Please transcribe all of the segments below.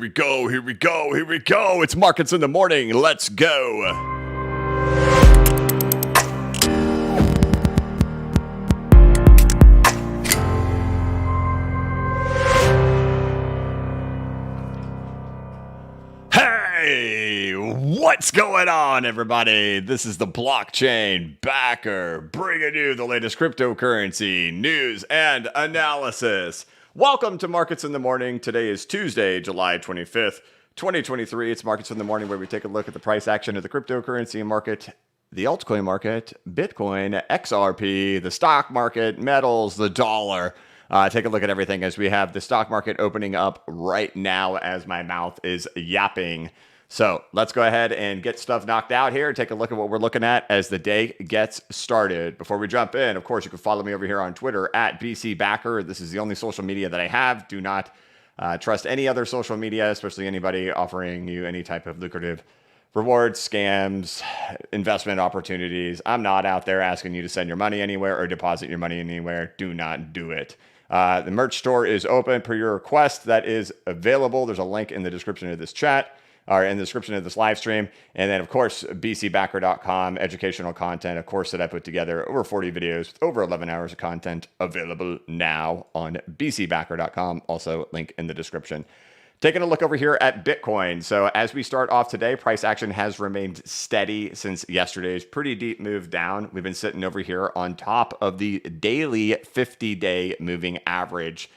we go, here we go, here we go. It's Markets in the Morning. Let's go. Hey, what's going on, everybody? This is the blockchain backer, bringing you the latest cryptocurrency news and analysis. Welcome to Markets in the Morning. Today is Tuesday, July 25th, 2023. It's Markets in the Morning, where we take a look at the price action of the cryptocurrency market, the altcoin market, Bitcoin, XRP, the stock market, metals, the dollar. Take a look at everything as we have the stock market opening up right now as my mouth is yapping. So let's go ahead and get stuff knocked out here. Take a look at what we're looking at as the day gets started. Before we jump in, of course, you can follow me over here on Twitter at BCBacker. This is the only social media that I have. Do not trust any other social media, especially anybody offering you any type of lucrative rewards, scams, investment opportunities. I'm not out there asking you to send your money anywhere or deposit your money anywhere. Do not do it. The merch store is open per your request. That is available. There's a link in the description of this chat or in the description of this live stream. And then, of course, bcbacker.com, educational content, a course that I put together, over 40 videos with over 11 hours of content available now on bcbacker.com. Also, link in the description. Taking a look over here at Bitcoin. So as we start off today, price action has remained steady since yesterday's pretty deep move down. We've been sitting over here on top of the daily 50-day moving average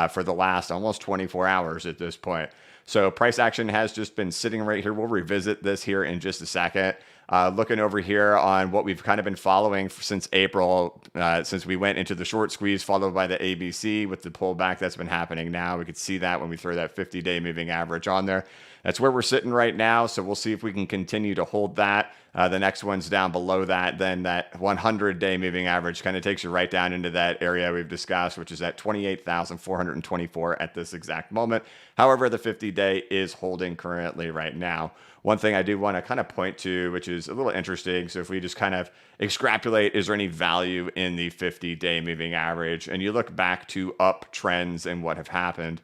for the last almost 24 hours at this point. So price action has just been sitting right here. We'll revisit this here in just a second. Looking over here on what we've kind of been following since April, since we went into the short squeeze followed by the ABC with the pullback that's been happening now. We could see that when we throw that 50-day moving average on there. That's where we're sitting right now. So we'll see if we can continue to hold that. The next one's down below that. Then that 100-day moving average kind of takes you right down into that area we've discussed, which is at 28,424 at this exact moment. However, the 50-day is holding currently right now. One thing I do want to kind of point to, which is a little interesting. So if we just kind of extrapolate, is there any value in the 50-day moving average? And you look back to up trends and what have happened.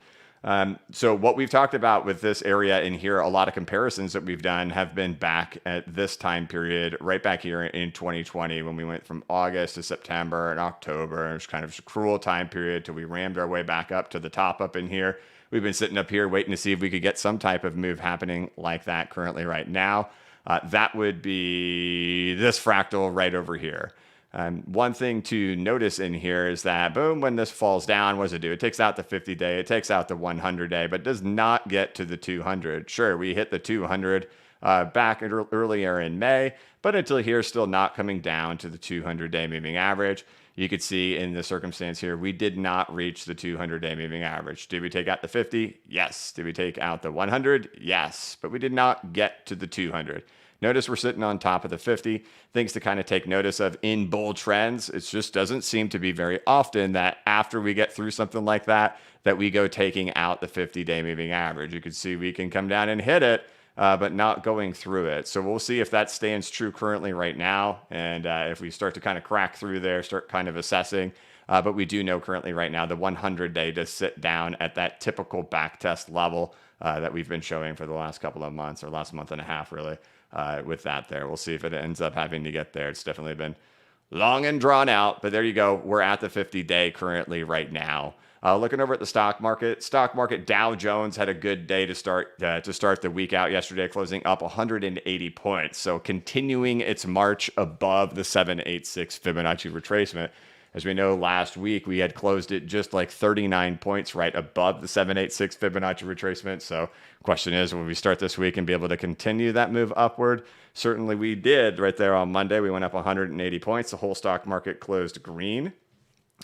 So what we've talked about with this area in here, a lot of comparisons that we've done have been back at this time period, right back here in 2020, when we went from August to September and October. It was kind of a cruel time period till we rammed our way back up to the top up in here. We've been sitting up here waiting to see if we could get some type of move happening like that currently right now. That would be this fractal right over here. One thing to notice in here is that, boom, when this falls down, what does it do? It takes out the 50-day, it takes out the 100-day, but does not get to the 200. Sure, we hit the 200 back earlier in May, but until here, still not coming down to the 200-day moving average. You could see in the circumstance here, we did not reach the 200-day moving average. Did we take out the 50? Yes. Did we take out the 100? Yes. But we did not get to the 200. Notice we're sitting on top of the 50. Things to kind of take notice of in bull trends. It just doesn't seem to be very often that after we get through something like that, that we go taking out the 50-day moving average. You can see we can come down and hit it, but not going through it. So we'll see if that stands true currently right now. And if we start to kind of crack through there, start kind of assessing. But we do know currently right now, the 100-day does sit down at that typical back test level that we've been showing for the last couple of months, or last month and a half, really, with that there. We'll see if it ends up having to get there. It's definitely been long and drawn out, but there you go. We're at the 50-day currently right now. Looking over at the stock market, Dow Jones had a good day to start the week out yesterday, closing up 180 points. So continuing its march above the 786 Fibonacci retracement. As we know, last week we had closed it just like 39 points right above the 786 Fibonacci retracement. So question is, will we start this week and be able to continue that move upward? Certainly we did right there on Monday. We went up 180 points. The whole stock market closed green.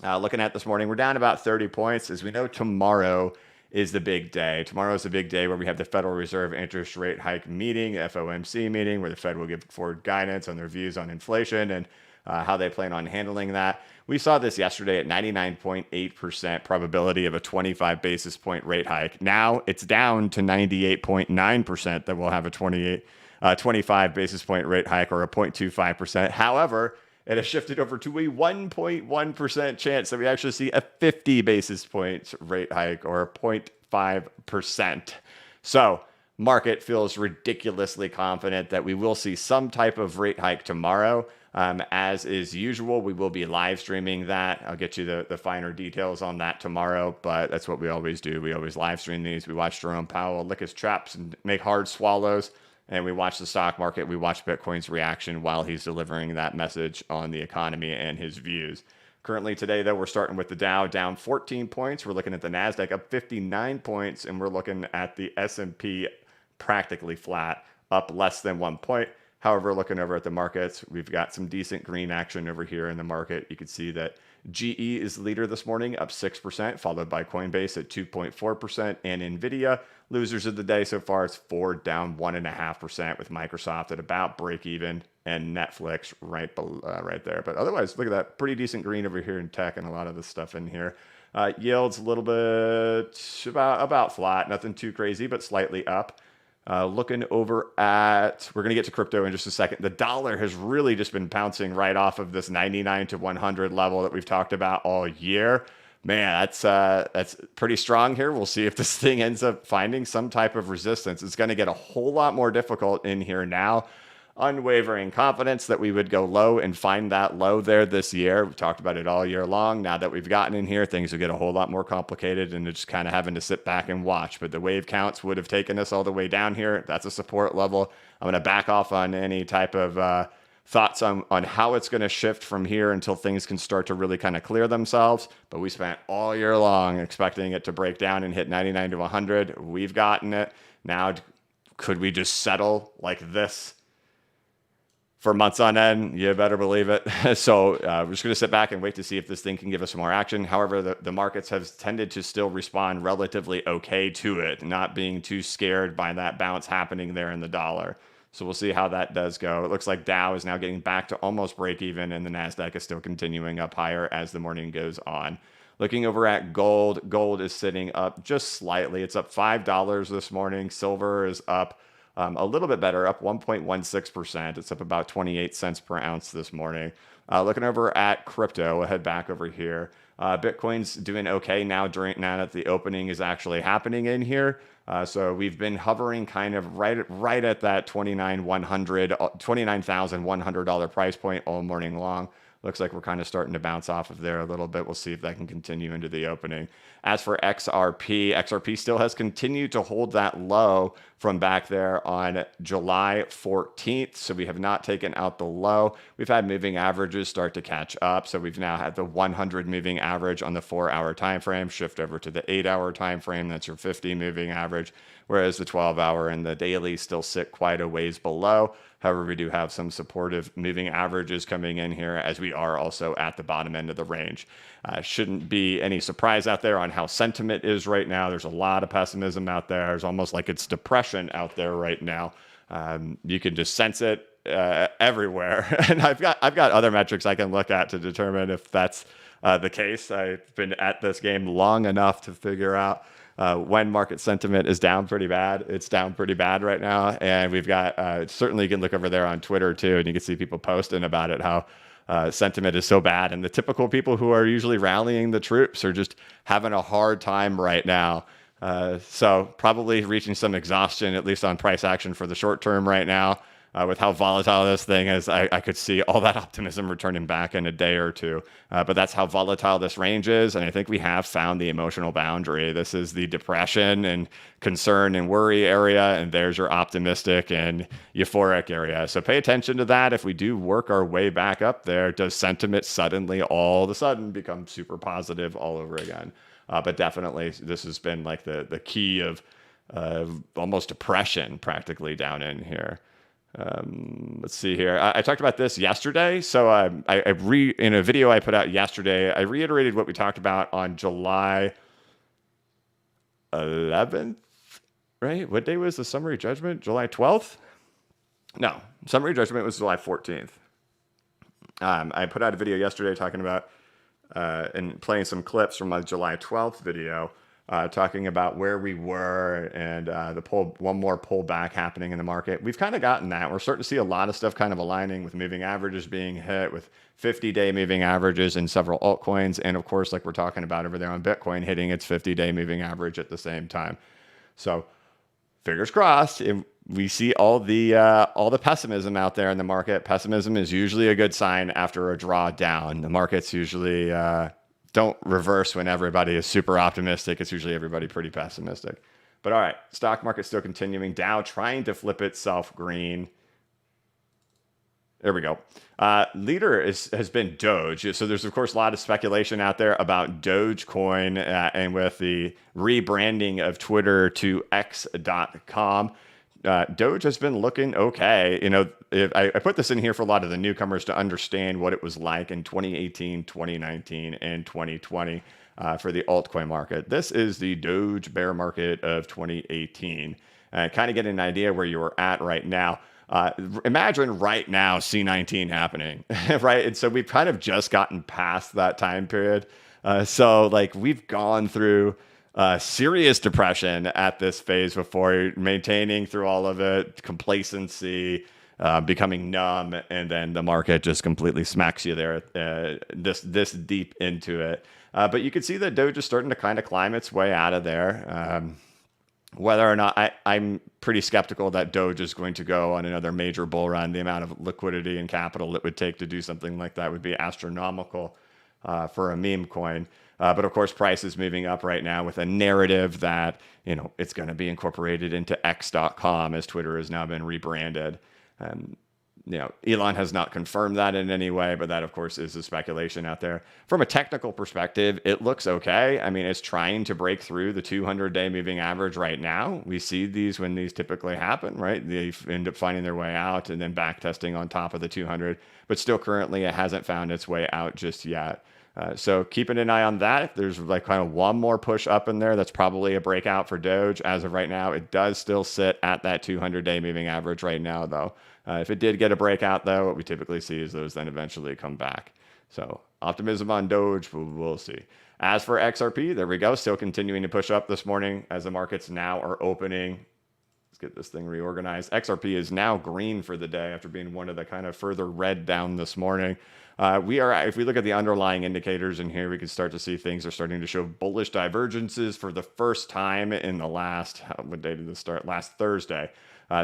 Looking at this morning, we're down about 30 points. As we know, tomorrow is the big day. Tomorrow is the big day where we have the Federal Reserve interest rate hike meeting, the FOMC meeting, where the Fed will give forward guidance on their views on inflation and how they plan on handling that. We saw this yesterday at 99.8% probability of a 25 basis point rate hike. Now it's down to 98.9% that we'll have a 25 basis point rate hike, or a 0.25%. However, it has shifted over to a 1.1% chance that we actually see a 50 basis points rate hike, or a 0.5%. So market feels ridiculously confident that we will see some type of rate hike tomorrow. As is usual, we will be live streaming that. I'll get you the finer details on that tomorrow, but that's what we always do. We always live stream these. We watch Jerome Powell lick his chops and make hard swallows, and we watch the stock market. We watch Bitcoin's reaction while he's delivering that message on the economy and his views. Currently today, though, we're starting with the Dow down 14 points. We're looking at the NASDAQ up 59 points, and we're looking at the S&P practically flat, up less than 1 point. However, looking over at the markets, we've got some decent green action over here in the market. You can see that GE is the leader this morning, up 6%, followed by Coinbase at 2.4%, and NVIDIA, losers of the day so far, it's Ford down 1.5%, with Microsoft at about break even, and Netflix right there. But otherwise, look at that, pretty decent green over here in tech and a lot of the stuff in here. Yields a little bit about flat, nothing too crazy, but slightly up. Looking over at, we're going to get to crypto in just a second. The dollar has really just been bouncing right off of this 99 to 100 level that we've talked about all year. Man, that's pretty strong here. We'll see if this thing ends up finding some type of resistance. It's going to get a whole lot more difficult in here now. Unwavering confidence that we would go low and find that low there this year. We've talked about it all year long. Now that we've gotten in here, things will get a whole lot more complicated, and it's just kind of having to sit back and watch. But the wave counts would have taken us all the way down here. That's a support level. I'm going to back off on any type of thoughts on how it's going to shift from here until things can start to really kind of clear themselves. But we spent all year long expecting it to break down and hit 99 to 100. We've gotten it. Now, could we just settle like this for months on end? You better believe it. So we're just going to sit back and wait to see if this thing can give us some more action. However, the markets have tended to still respond relatively okay to it, not being too scared by that bounce happening there in the dollar. So we'll see how that does go. It looks like Dow is now getting back to almost break even, and the NASDAQ is still continuing up higher as the morning goes on. Looking over at gold, gold is sitting up just slightly. It's up $5 this morning. Silver is up a little bit better, up 1.16%. It's up about 28 cents per ounce this morning. Looking over at crypto, we'll head back over here. Bitcoin's doing okay now that the opening is actually happening in here. So we've been hovering kind of right at that $29,100 price point all morning long. Looks like we're kind of starting to bounce off of there a little bit. We'll see if that can continue into the opening. As for XRP, XRP still has continued to hold that low from back there on July 14th. So we have not taken out the low. We've had moving averages start to catch up. So we've now had the 100 moving average on the 4-hour time frame shift over to the 8-hour time frame. That's your 50 moving average, whereas the 12-hour and the daily still sit quite a ways below. However, we do have some supportive moving averages coming in here, as we are also at the bottom end of the range. Shouldn't be any surprise out there on how sentiment is right now. There's a lot of pessimism out there. It's almost like it's depression out there right now. You can just sense it everywhere. And I've got other metrics I can look at to determine if that's the case. I've been at this game long enough to figure out when market sentiment is down pretty bad. It's down pretty bad right now. And we've got, certainly you can look over there on Twitter too, and you can see people posting about it, how sentiment is so bad. And the typical people who are usually rallying the troops are just having a hard time right now. So probably reaching some exhaustion, at least on price action for the short term right now. With how volatile this thing is, I could see all that optimism returning back in a day or two. But that's how volatile this range is. And I think we have found the emotional boundary. This is the depression and concern and worry area. And there's your optimistic and euphoric area. So pay attention to that. If we do work our way back up there, does sentiment suddenly all of a sudden become super positive all over again? But definitely, this has been like the key of almost depression practically down in here. Let's see here. I talked about this yesterday. So in a video I put out yesterday, I reiterated what we talked about on July 11th, right? What day was the summary judgment? July 12th? No, summary judgment was July 14th. I put out a video yesterday talking about and playing some clips from my July 12th video, talking about where we were and one more pullback happening in the market. We've kind of gotten that. We're starting to see a lot of stuff kind of aligning with moving averages being hit, with 50-day moving averages in several altcoins. And of course, like we're talking about over there on Bitcoin, hitting its 50-day moving average at the same time. So fingers crossed, we see all the pessimism out there in the market. Pessimism is usually a good sign after a drawdown. The markets usually don't reverse when everybody is super optimistic. It's usually everybody pretty pessimistic. But all right, stock market still continuing. Dow trying to flip itself green. There we go. Leader has been Doge. So there's, of course, a lot of speculation out there about Dogecoin and with the rebranding of Twitter to X.com. Doge has been looking okay. You know, I put this in here for a lot of the newcomers to understand what it was like in 2018, 2019, and 2020 for the altcoin market. This is the Doge bear market of 2018. Kind of get an idea where you are at right now. Imagine right now C19 happening, right? And so we've kind of just gotten past that time period. So like we've gone through serious depression at this phase before, maintaining through all of it, complacency, becoming numb, and then the market just completely smacks you there this deep into it. But you can see that Doge is starting to kind of climb its way out of there. Whether or not I'm pretty skeptical that Doge is going to go on another major bull run. The amount of liquidity and capital it would take to do something like that would be astronomical for a meme coin. But of course, price is moving up right now with a narrative that, you know, it's going to be incorporated into X.com as Twitter has now been rebranded. You know, Elon has not confirmed that in any way, but that, of course, is a speculation out there. From a technical perspective, it looks okay. I mean, it's trying to break through the 200-day moving average right now. We see these when these typically happen, right? They end up finding their way out and then back testing on top of the 200, but still currently it hasn't found its way out just yet. So keeping an eye on that. If there's like kind of one more push up in there, that's probably a breakout for Doge. As of right now, it does still sit at that 200-day moving average right now, though. If it did get a breakout, though, what we typically see is those then eventually come back. So optimism on Doge, we'll see. As for XRP, there we go. Still continuing to push up this morning as the markets now are opening. Let's get this thing reorganized. XRP is now green for the day after being one of the kind of further red down this morning. If we look at the underlying indicators in here, we can start to see things are starting to show bullish divergences for the first time in the last, what day did this start? Last Thursday.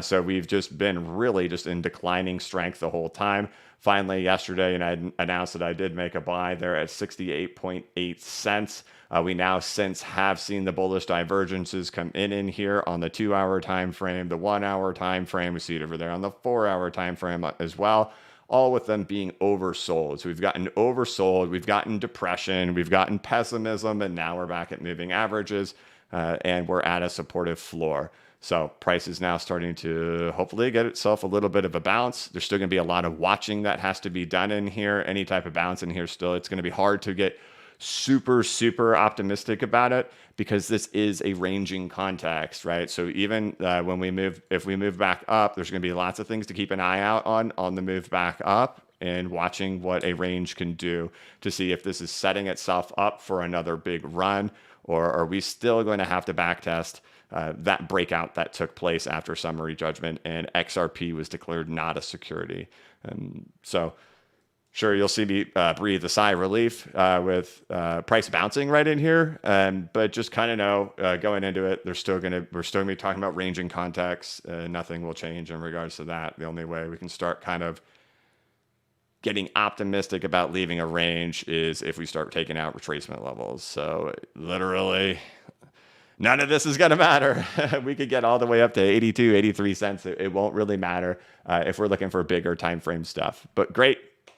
So we've just been really just in declining strength the whole time. Finally, yesterday, and I announced that I did make a buy there at 68.8 cents. We now since have seen the bullish divergences come in here on the 2-hour time frame, the 1-hour time frame. We see it over there on the 4-hour time frame as well. All with them being oversold. So we've gotten oversold, we've gotten depression, we've gotten pessimism, and now we're back at moving averages, and we're at a supportive floor. So price is now starting to hopefully get itself a little bit of a bounce. There's still going to be a lot of watching that has to be done in here. Any type of bounce in here still, it's going to be hard to get super optimistic about it because this is a ranging context, right? So even if we move back up, there's going to be lots of things to keep an eye out on the move back up and watching what a range can do to see if this is setting itself up for another big run, or are we still going to have to back test that breakout that took place after summary judgment and XRP was declared not a security. So sure, you'll see me breathe a sigh of relief with price bouncing right in here, but just kind of know going into it, we're still gonna be talking about ranging contexts. Nothing will change in regards to that. The only way we can start kind of getting optimistic about leaving a range is if we start taking out retracement levels. So literally, none of this is going to matter. We could get all the way up to 82, 83 cents. It won't really matter if we're looking for bigger time frame stuff. But great.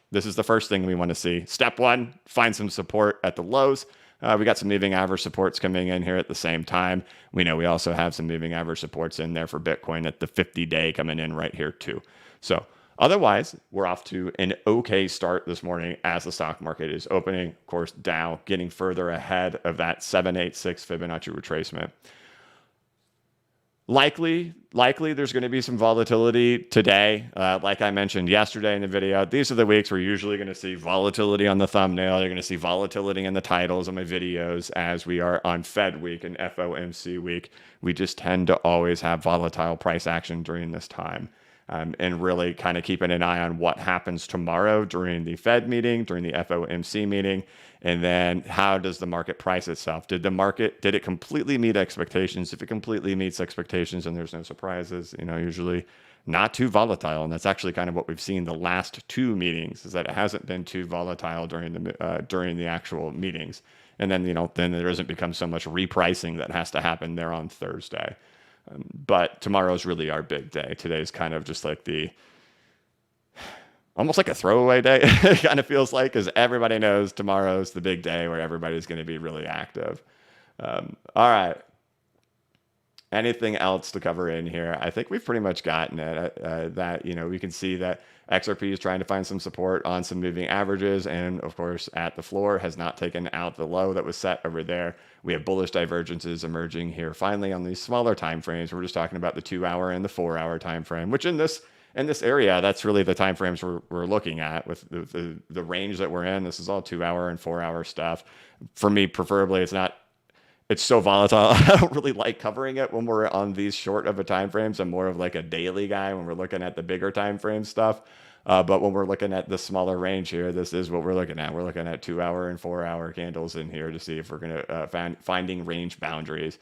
This is the first thing we want to see. Step one, find some support at the lows. We got some moving average supports coming in here at the same time. We know we also have some moving average supports in there for Bitcoin at the 50-day coming in right here too. So otherwise, we're off to an okay start this morning as the stock market is opening. Of course, Dow getting further ahead of that 786 Fibonacci retracement. Likely there's going to be some volatility today. Like I mentioned yesterday in the video, these are the weeks we're usually going to see volatility on the thumbnail. You're going to see volatility in the titles of my videos as we are on Fed week and FOMC week. We just tend to always have volatile price action during this time. and really kind of keeping an eye on what happens tomorrow during the Fed meeting, during the FOMC meeting, and then how does the market price itself? Did it completely meet expectations? If it completely meets expectations and there's no surprises, usually not too volatile. And that's actually kind of what we've seen the last two meetings, is that it hasn't been too volatile during the actual meetings. And then, then there doesn't become so much repricing that has to happen there on Thursday. But tomorrow's really our big day. Today's kind of just like almost like a throwaway day. It kind of feels like, because everybody knows tomorrow's the big day where everybody's going to be really active. All right. Anything else to cover in here? I think we've pretty much gotten it. We can see that XRP is trying to find some support on some moving averages, and of course at the floor has not taken out the low that was set over there. We have bullish divergences emerging here finally on these smaller time frames. We're just talking about the 2-hour and the 4-hour time frame, which in this area, that's really the time frames we're looking at with the range that we're in. This is all 2-hour and 4-hour stuff. For me, preferably, it's so volatile. I don't really like covering it when we're on these short of a time frames. I'm more of like a daily guy when we're looking at the bigger time frame stuff. But when we're looking at the smaller range here, this is what we're looking at. We're looking at 2-hour and 4-hour candles in here to see if we're going to finding range boundaries,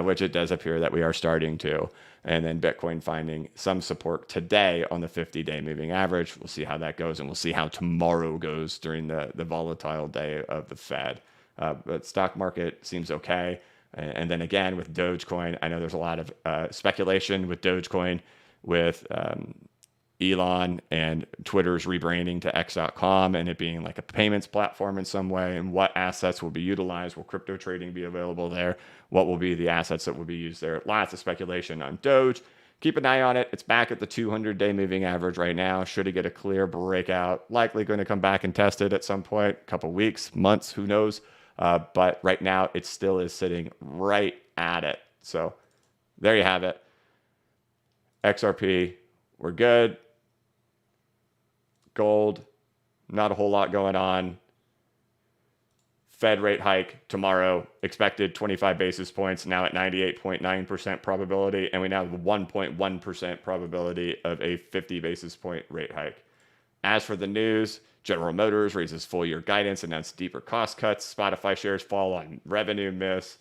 which it does appear that we are starting to. And then Bitcoin finding some support today on the 50-day moving average. We'll see how that goes, and we'll see how tomorrow goes during the volatile day of the Fed. But stock market seems okay. And then again, with Dogecoin, I know there's a lot of speculation with Dogecoin, with Elon and Twitter's rebranding to X.com and it being like a payments platform in some way, and what assets will be utilized. Will crypto trading be available there? What will be the assets that will be used there? Lots of speculation on Doge. Keep an eye on it. It's back at the 200-day moving average right now. Should it get a clear breakout, likely going to come back and test it at some point, a couple weeks, months, who knows? But right now, it still is sitting right at it. So there you have it. XRP, we're good. Gold, not a whole lot going on. Fed rate hike tomorrow, expected 25 basis points, now at 98.9% probability. And we now have 1.1% probability of a 50 basis point rate hike. As for the news, General Motors raises full year guidance, announced deeper cost cuts. Spotify shares fall on revenue miss.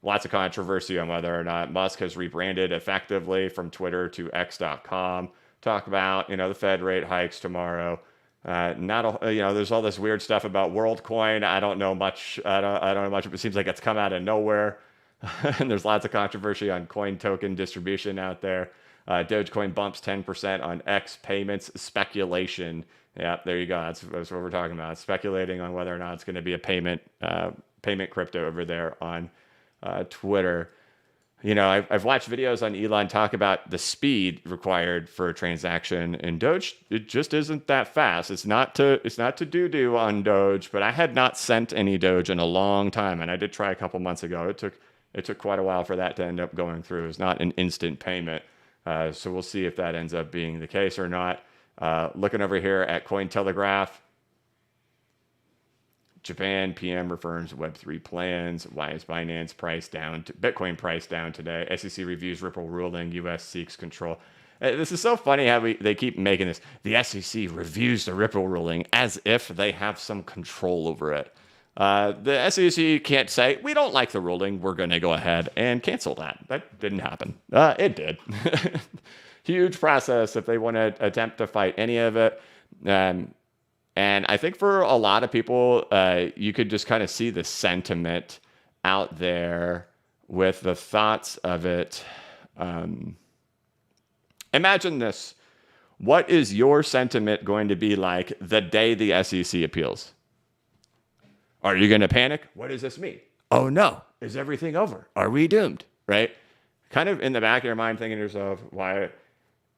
Lots of controversy on whether or not Musk has rebranded effectively from Twitter to X.com. Talk about, the Fed rate hikes tomorrow. There's all this weird stuff about WorldCoin. I don't know much. I don't know much. It seems like it's come out of nowhere. And there's lots of controversy on coin token distribution out there. Dogecoin bumps 10% on X payments speculation. Yeah, there you go. That's what we're talking about. Speculating on whether or not it's going to be a payment crypto over there on Twitter. I've watched videos on Elon talk about the speed required for a transaction, and Doge, it just isn't that fast. It's not to do on Doge, but I had not sent any Doge in a long time, and I did try a couple months ago. It took quite a while for that to end up going through. It's not an instant payment. So we'll see if that ends up being the case or not. Looking over here at Cointelegraph, Japan PM refers Web3 plans. Why is Binance price down? Bitcoin price down today. SEC reviews Ripple ruling. US seeks control. This is so funny how they keep making this. The SEC reviews the Ripple ruling as if they have some control over it. The SEC can't say, we don't like the ruling, we're going to go ahead and cancel that. That didn't happen. It did. Huge process if they want to attempt to fight any of it. And I think for a lot of people, you could just kind of see the sentiment out there with the thoughts of it. Imagine this. What is your sentiment going to be like the day the SEC appeals? Are you going to panic? What does this mean? Oh no, is everything over? Are we doomed? Right? Kind of in the back of your mind thinking to yourself, why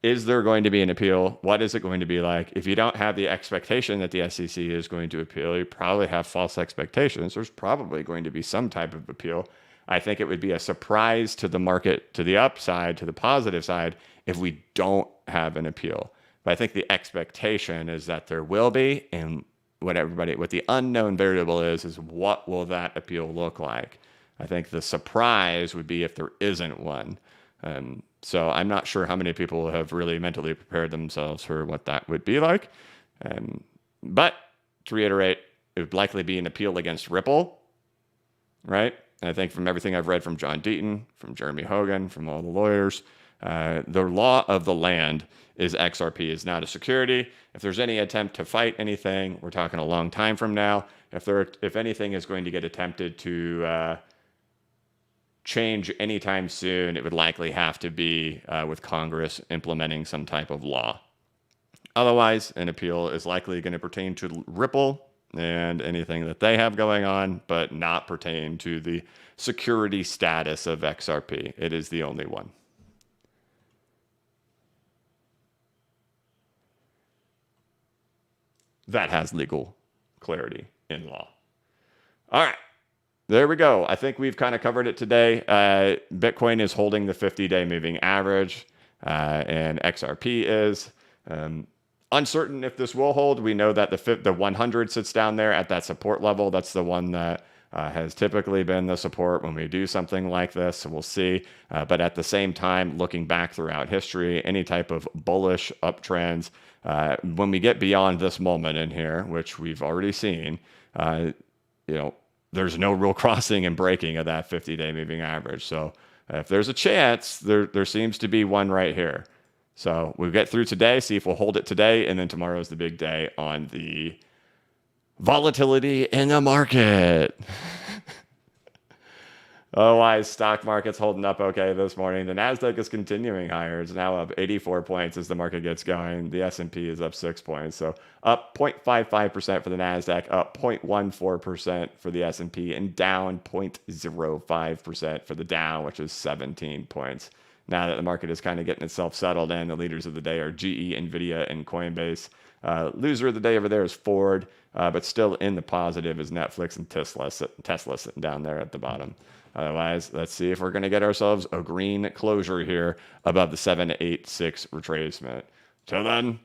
is there going to be an appeal? What is it going to be like? If you don't have the expectation that the SEC is going to appeal, you probably have false expectations. There's probably going to be some type of appeal. I think it would be a surprise to the market, to the upside, to the positive side, if we don't have an appeal. But I think the expectation is that there will be, and what the unknown variable is what will that appeal look like? I think the surprise would be if there isn't one. So I'm not sure how many people have really mentally prepared themselves for what that would be like. But to reiterate, it would likely be an appeal against Ripple, right? And I think from everything I've read from John Deaton, from Jeremy Hogan, from all the lawyers, the law of the land is XRP is not a security. If there's any attempt to fight anything, we're talking a long time from now. If anything is going to get attempted to change anytime soon, it would likely have to be with Congress implementing some type of law. Otherwise, an appeal is likely going to pertain to Ripple and anything that they have going on, but not pertain to the security status of XRP. It is the only one. That has legal clarity in law. All right. There we go. I think we've kind of covered it today. Bitcoin is holding the 50-day moving average, and XRP is. Uncertain if this will hold. We know that the 100 sits down there at that support level. That's the one that has typically been the support when we do something like this. So we'll see. But at the same time, looking back throughout history, any type of bullish uptrends, when we get beyond this moment in here, which we've already seen, there's no real crossing and breaking of that 50-day moving average. So if there's a chance, there seems to be one right here. So we'll get through today, see if we'll hold it today, and then tomorrow is the big day on the volatility in the market. Otherwise, stock market's holding up okay this morning. The Nasdaq is continuing higher. It's now up 84 points as the market gets going. The S&P is up 6 points. So up 0.55% for the Nasdaq, up 0.14% for the S&P, and down 0.05% for the Dow, which is 17 points. Now that the market is kind of getting itself settled in, the leaders of the day are GE, Nvidia, and Coinbase. Loser of the day over there is Ford, but still in the positive is Netflix and Tesla sitting down there at the bottom. Otherwise, let's see if we're going to get ourselves a green closure here above the 786 retracement. Till then,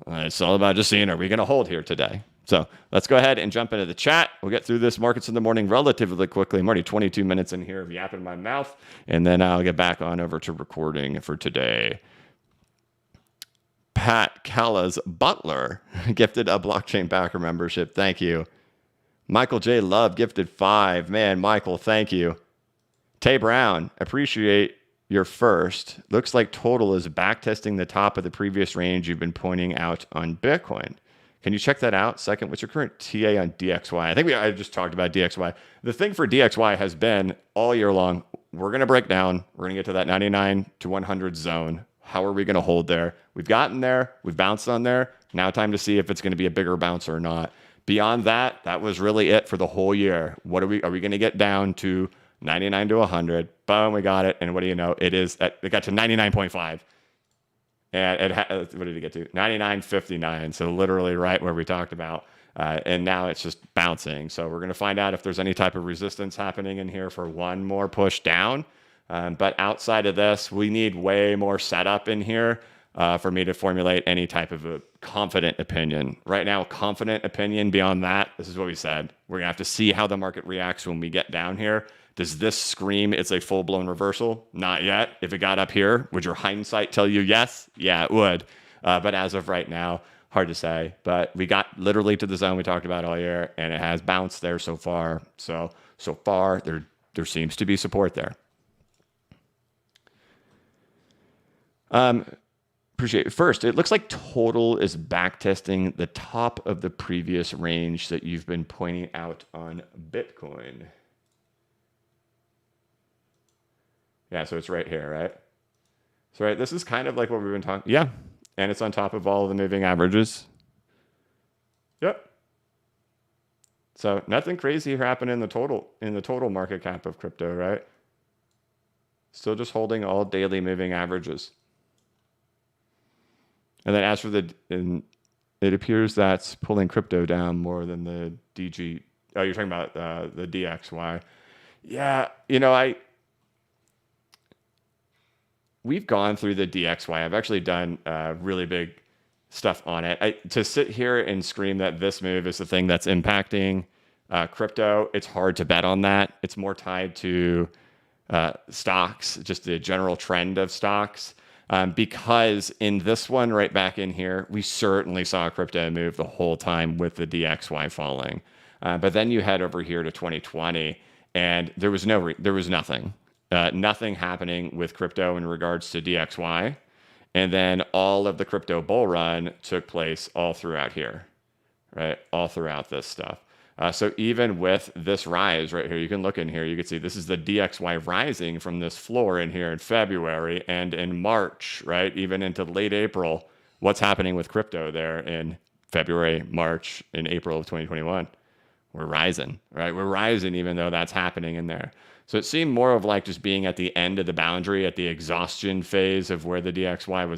it's all about just seeing, are we going to hold here today? So let's go ahead and jump into the chat. We'll get through this markets in the morning relatively quickly. I'm already 22 minutes in here of yapping my mouth, and then I'll get back on over to recording for today. Pat Callas Butler gifted a blockchain backer membership. Thank you. Michael J. Love gifted 5. Man, Michael, thank you. Tay Brown, appreciate your first. Looks like total is backtesting the top of the previous range you've been pointing out on Bitcoin. Can you check that out? Second, what's your current TA on DXY? I think I just talked about DXY. The thing for DXY has been all year long, we're going to break down. We're going to get to that 99 to 100 zone. How are we going to hold there? We've gotten there. We've bounced on there. Now time to see if it's going to be a bigger bounce or not. Beyond that, that was really it for the whole year. Are we going to get down to 99 to 100? Boom, we got it. And what do you know? It got to 99.5. And what did it get to? 99.59. So literally right where we talked about. And now it's just bouncing. So we're going to find out if there's any type of resistance happening in here for one more push down. But outside of this, we need way more setup in here for me to formulate any type of a confident opinion. Right now, confident opinion beyond that, this is what we said. We're going to have to see how the market reacts when we get down here. Does this scream it's a full-blown reversal? Not yet. If it got up here, would your hindsight tell you yes? Yeah, it would. But as of right now, hard to say. But we got literally to the zone we talked about all year, and it has bounced there so far. So far, there seems to be support there. Appreciate it. First, it looks like total is backtesting the top of the previous range that you've been pointing out on Bitcoin. Yeah, so it's right here, right? So right, this is kind of like what we've been talking. Yeah, and it's on top of all of the moving averages. Yep. So nothing crazy happened in the total market cap of crypto, right? Still just holding all daily moving averages. And then as for it appears that's pulling crypto down more than the DG. Oh, you're talking about the DXY. Yeah, we've gone through the DXY. I've actually done really big stuff on it. To sit here and scream that this move is the thing that's impacting crypto, it's hard to bet on that. It's more tied to stocks, just the general trend of stocks. Because in this one right back in here, we certainly saw crypto move the whole time with the DXY falling. But then you head over here to 2020, and there was nothing, nothing happening with crypto in regards to DXY. And then all of the crypto bull run took place all throughout here, right? All throughout this stuff. So even with this rise right here, you can look in here, you can see this is the DXY rising from this floor in here in February and in March, right? Even into late April. What's happening with crypto there in February, March, and April of 2021? We're rising, right? We're rising even though that's happening in there. So it seemed more of like just being at the end of the boundary, at the exhaustion phase of where the DXY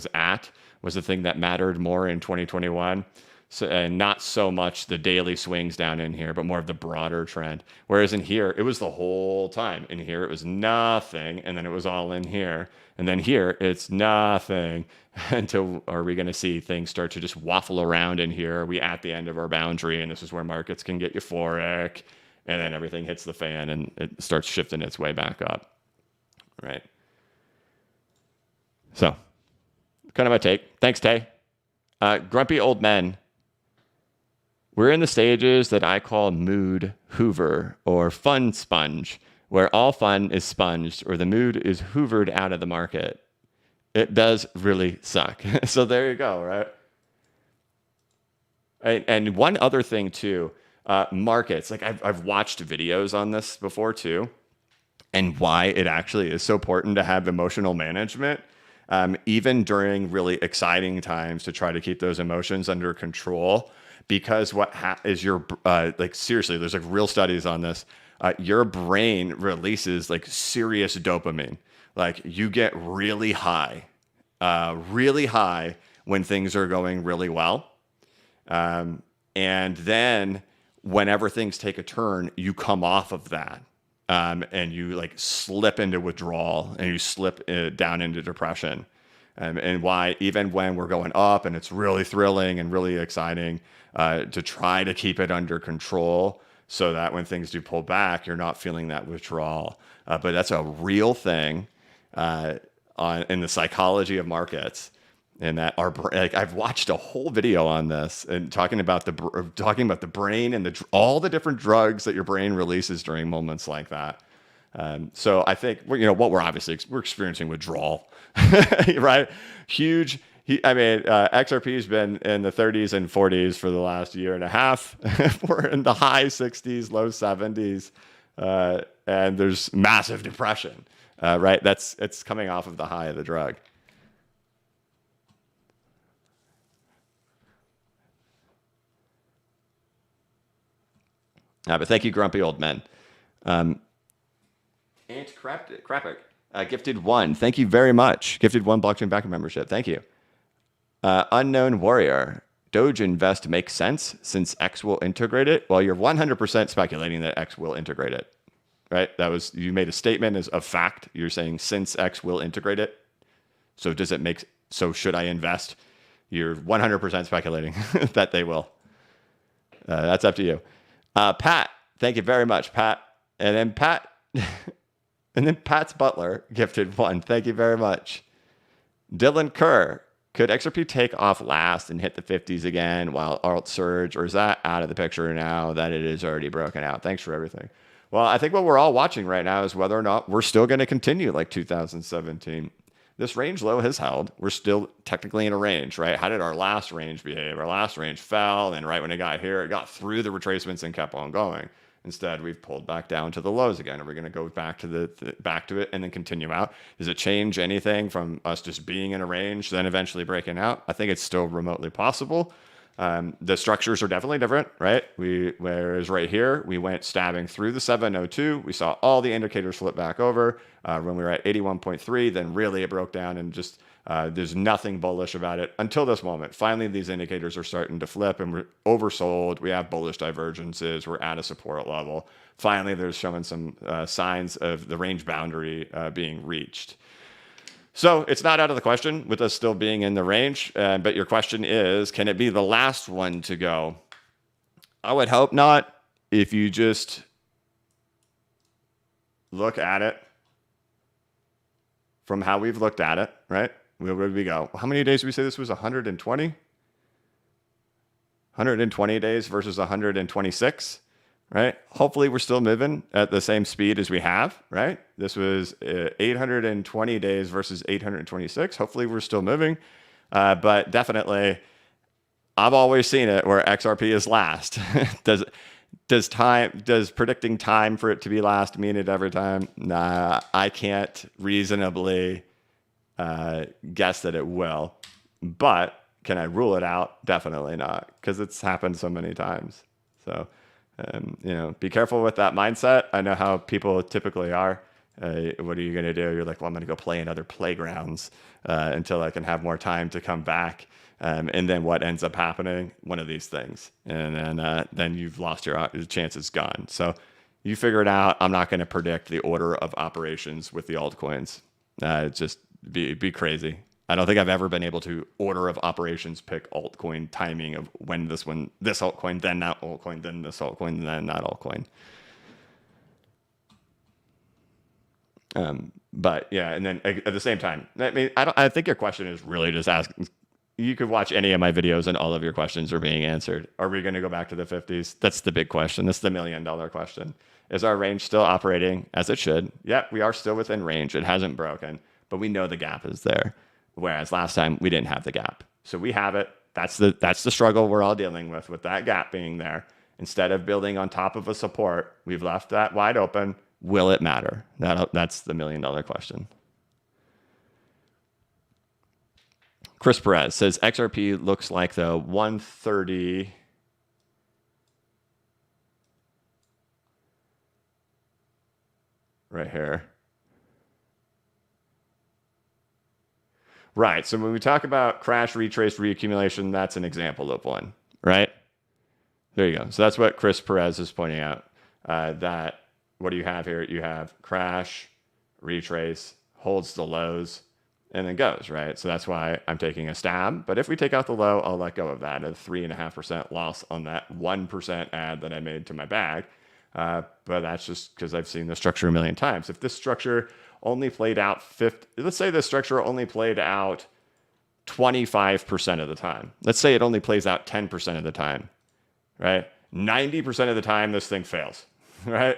was the thing that mattered more in 2021. So, and not so much the daily swings down in here, but more of the broader trend. Whereas in here, it was the whole time. In here, it was nothing, and then it was all in here. And then here, it's nothing until are we going to see things start to just waffle around in here? Are we at the end of our boundary? And this is where markets can get euphoric, and then everything hits the fan and it starts shifting its way back up, right? So, kind of my take. Thanks, Tay. Grumpy old men. We're in the stages that I call mood hoover or fun sponge, where all fun is sponged or the mood is hoovered out of the market. It does really suck. So there you go, right? And one other thing too, markets. Like I've watched videos on this before too, and why it actually is so important to have emotional management, even during really exciting times, to try to keep those emotions under control. Because what is your like seriously, there's like real studies on this. Your brain releases like serious dopamine. Like you get really high when things are going really well, and then whenever things take a turn, you come off of that, and you like slip into withdrawal and you slip down into depression. And why even when we're going up and it's really thrilling and really exciting, to try to keep it under control so that when things do pull back, you're not feeling that withdrawal. But that's a real thing in the psychology of markets. And that like I've watched a whole video on this and talking about the brain and all the different drugs that your brain releases during moments like that. So I think what we're experiencing withdrawal, right? Huge. XRP has been in the 30s and 40s for the last year and a half. We're in the high 60s, low 70s, and there's massive depression, right? It's coming off of the high of the drug. But thank you, grumpy old men. Ant Krapic, gifted one. Thank you very much. Gifted one blockchain backer membership. Thank you. Unknown Warrior. Doge invest makes sense since X will integrate it. Well, you're 100% speculating that X will integrate it, right? You made a statement as a fact. You're saying since X will integrate it. So should I invest? You're 100% speculating that they will. That's up to you. Pat, thank you very much, Pat. And then Pat's Butler gifted one. Thank you very much. Dylan Kerr, could XRP take off last and hit the 50s again while alt surge, or is that out of the picture now that it is already broken out? Thanks for everything. Well, I think what we're all watching right now is whether or not we're still going to continue like 2017. This range low has held. We're still technically in a range, right? How did our last range behave? Our last range fell, and right when it got here, it got through the retracements and kept on going. Instead, we've pulled back down to the lows again. Are we going to go back to back to it and then continue out? Does it change anything from us just being in a range, then eventually breaking out? I think it's still remotely possible. The structures are definitely different, right? Whereas right here, we went stabbing through the 702. We saw all the indicators flip back over when we were at 81.3. Then really it broke down and just there's nothing bullish about it until this moment. Finally, these indicators are starting to flip and we're oversold. We have bullish divergences. We're at a support level. Finally, there's showing some signs of the range boundary being reached. So it's not out of the question with us still being in the range. But your question is, can it be the last one to go? I would hope not. If you just look at it from how we've looked at it, right? Where would we go? How many days did we say this was? 120? 120 days versus 126, right? Hopefully we're still moving at the same speed as we have, right? This was 820 days versus 826. Hopefully we're still moving. But definitely, I've always seen it where XRP is last. Does predicting time for it to be last mean it every time? Nah, I can't reasonably guess that it will. But can I rule it out? Definitely not, because it's happened so many times. So, be careful with that mindset. I know how people typically are. What are you going to do? You're like, well, I'm going to go play in other playgrounds until I can have more time to come back. And then what ends up happening? One of these things. And then you've lost your chance is gone. So you figure it out. I'm not going to predict the order of operations with the altcoins. Just be crazy. I don't think I've ever been able to order of operations pick altcoin timing of when this altcoin, then that altcoin, then this altcoin, then that altcoin. But yeah, and then at the same time, I mean, I think your question is really just asking. You could watch any of my videos and all of your questions are being answered. Are we going to go back to the 50s? That's the big question. That's the $1 million question. Is our range still operating as it should? Yeah, we are still within range. It hasn't broken, but we know the gap is there. Whereas last time we didn't have the gap. So we have it. That's the struggle we're all dealing with that gap being there. Instead of building on top of a support, we've left that wide open. Will it matter? That's the $1 million question. Chris Perez says XRP looks like the 130 right here. Right. So when we talk about crash, retrace, reaccumulation, that's an example of one, right? There you go. So that's what Chris Perez is pointing out. That what do you have here? You have crash, retrace, holds the lows, and then goes, right? So that's why I'm taking a stab. But if we take out the low, I'll let go of that. A 3.5% loss on that 1% add that I made to my bag. But that's just because I've seen the structure a million times. If this structure only played out let's say the structure only played out 25% of the time. Let's say it only plays out 10% of the time, right? 90% of the time, this thing fails, right?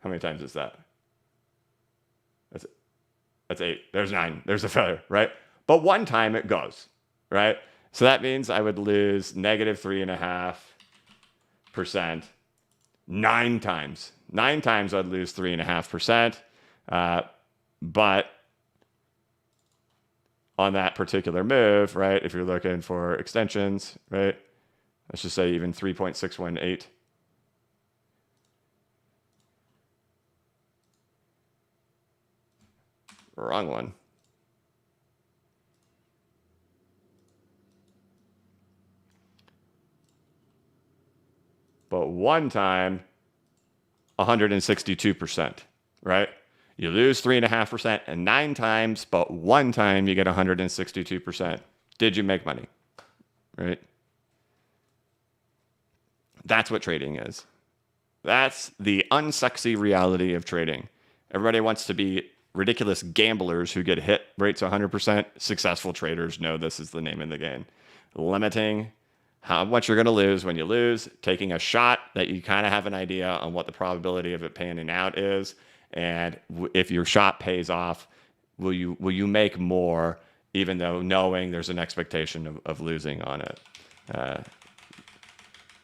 How many times is that? That's 8. There's 9. There's a failure, right? But one time it goes, right? So that means I would lose negative 3.5%. 9 times. 9 times I'd lose 3.5%. But on that particular move, right, if you're looking for extensions, right, let's just say even 3.618. Wrong one. But one time, 162%, right? You lose 3.5% and 9 times, but one time you get 162%. Did you make money? Right? That's what trading is. That's the unsexy reality of trading. Everybody wants to be ridiculous gamblers who get hit rates 100%. Successful traders know this is the name of the game. Limiting how much you're going to lose when you lose, taking a shot that you kind of have an idea on what the probability of it panning out is, and if your shot pays off, will you make more, even though knowing there's an expectation of losing on it.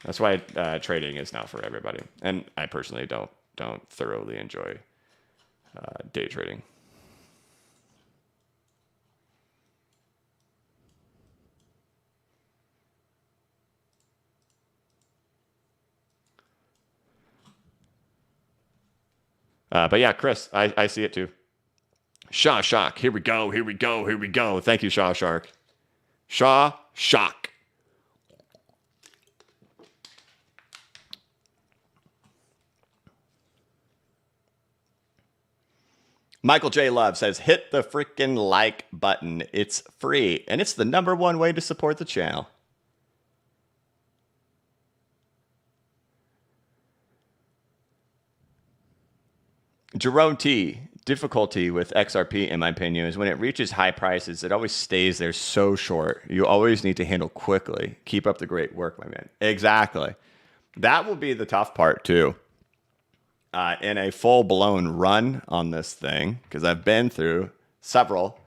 That's why trading is not for everybody, and I personally don't thoroughly enjoy day trading. But yeah, Chris, I see it too. Shaw Shock. Here we go. Here we go. Here we go. Thank you, Shaw Shark. Shaw Shock. Michael J. Love says, hit the freaking like button. It's free, and it's the #1 way to support the channel. Jerome T. difficulty with XRP, in my opinion, is when it reaches high prices, it always stays there so short. You always need to handle quickly. Keep up the great work, my man. Exactly. That will be the tough part, too. In a full-blown run on this thing, because I've been through several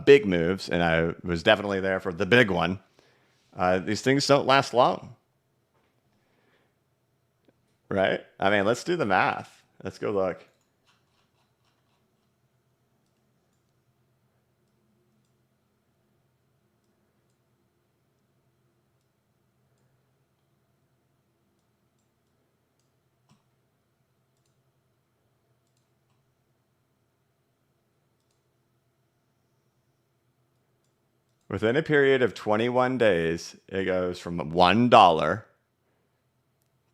big moves, and I was definitely there for the big one. These things don't last long. Right? I mean, let's do the math. Let's go look. Within a period of 21 days, it goes from $1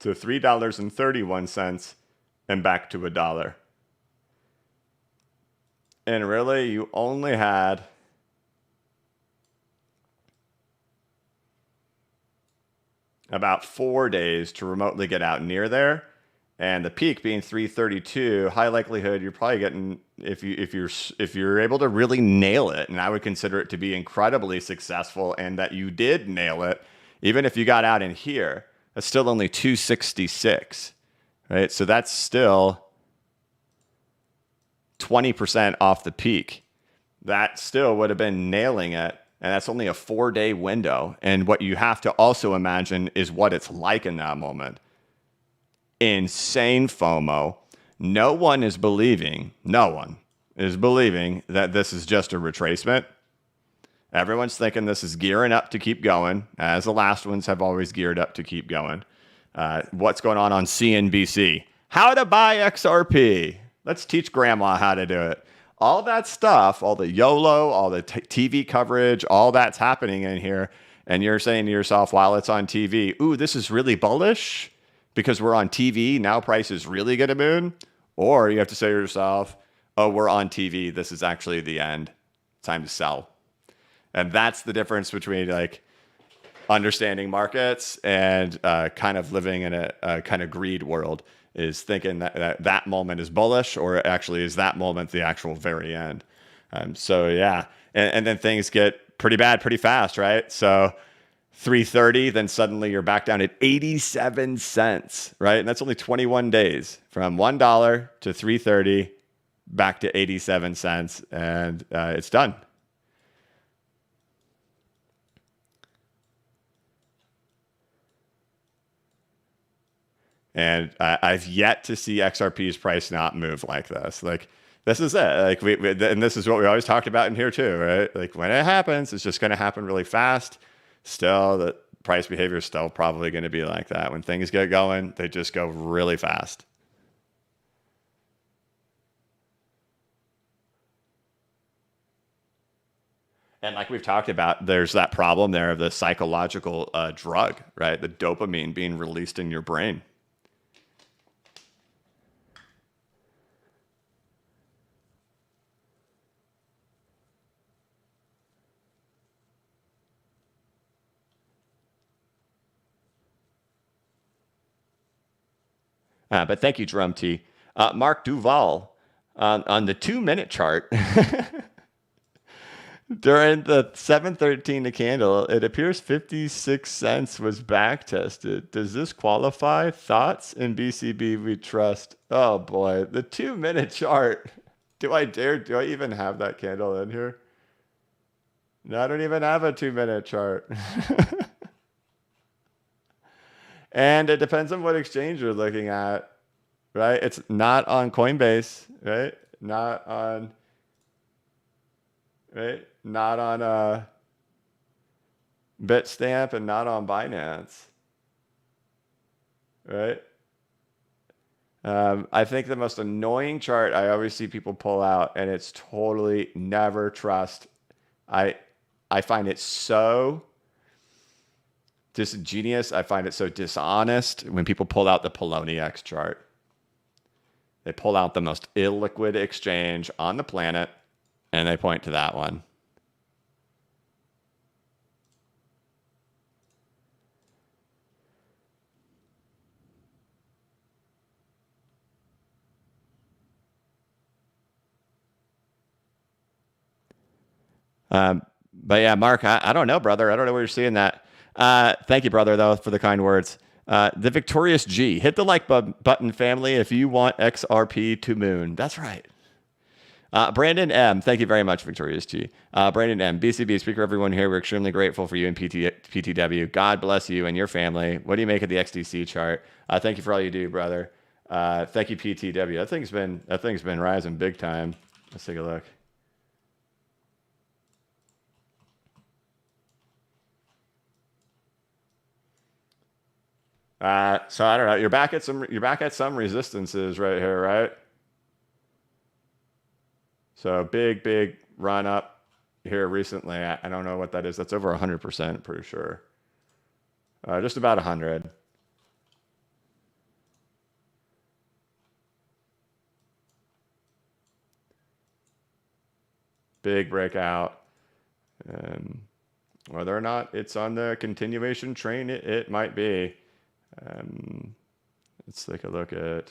to $3.31 and back to $1. And really, you only had about 4 days to remotely get out near there. And the peak being 332, high likelihood you're probably getting, if you're able to really nail it, and I would consider it to be incredibly successful, and that you did nail it, even if you got out in here, that's still only 266, right? So that's still 20% off the peak. That still would have been nailing it. And that's only a 4-day window. And what you have to also imagine is what it's like in that moment. Insane FOMO. No one is believing that this is just a retracement. Everyone's thinking this is gearing up to keep going, as the last ones have always geared up to keep going. What's going on CNBC? How to buy XRP. Let's teach grandma how to do it. All that stuff, all the YOLO, all the TV coverage, all that's happening in here. And you're saying to yourself while it's on TV, ooh, this is really bullish because we're on TV. Now price is really going to move. Or you have to say to yourself, oh, we're on TV. This is actually the end. Time to sell. And that's the difference between like understanding markets and kind of living in a kind of greed world, is thinking that moment is bullish, or actually is that moment the actual very end. So yeah, and then things get pretty bad pretty fast, right? So 330, then suddenly you're back down at 87 cents, right? And that's only 21 days from $1 to 330 back to 87 cents, and it's done. And I've yet to see XRP's price not move like this. Like, this is it. Like and this is what we always talked about in here too, right? Like when it happens, it's just going to happen really fast. Still, the price behavior is still probably going to be like that. When things get going, they just go really fast. And like we've talked about, there's that problem there of the psychological drug, right? The dopamine being released in your brain. But thank you, Drum T. Mark Duval, on the 2-minute chart, during the 713 candle, it appears 56 cents was back tested. Does this qualify? Thoughts? In BCB we trust. Oh boy, the 2-minute chart. Do I even have that candle in here? No, I don't even have a 2-minute chart. And it depends on what exchange you're looking at, right? It's not on Coinbase, right? Not on Bitstamp, and not on Binance, right? I think the most annoying chart I always see people pull out, and it's totally never trust. I find it so disingenuous. I find it so dishonest when people pull out the Poloniex chart. They pull out the most illiquid exchange on the planet, and they point to that one. But yeah, Mark, I don't know, brother. I don't know where you're seeing that. Thank you, brother, though, for the kind words. The Victorious G. Hit the like button, family, if you want XRP to moon. That's right. Brandon M. Thank you very much, Victorious G. Brandon M. BCB, speaker, everyone here. We're extremely grateful for you and PTW. God bless you and your family. What do you make of the XDC chart? Thank you for all you do, brother. Thank you, PTW. That thing's been rising big time. Let's take a look. So I don't know. You're back at some resistances right here, right? So big run up here recently. I don't know what that is. That's over 100%, pretty sure. Just about 100. Big breakout. Whether or not it's on the continuation train, it might be. Let's take a look at.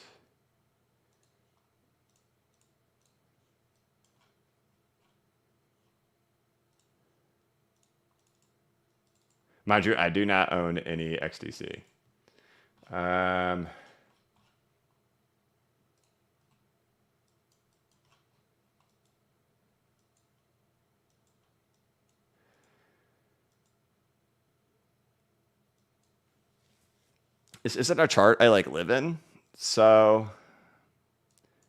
Mind you, I do not own any XDC. This isn't a chart I like live in. So,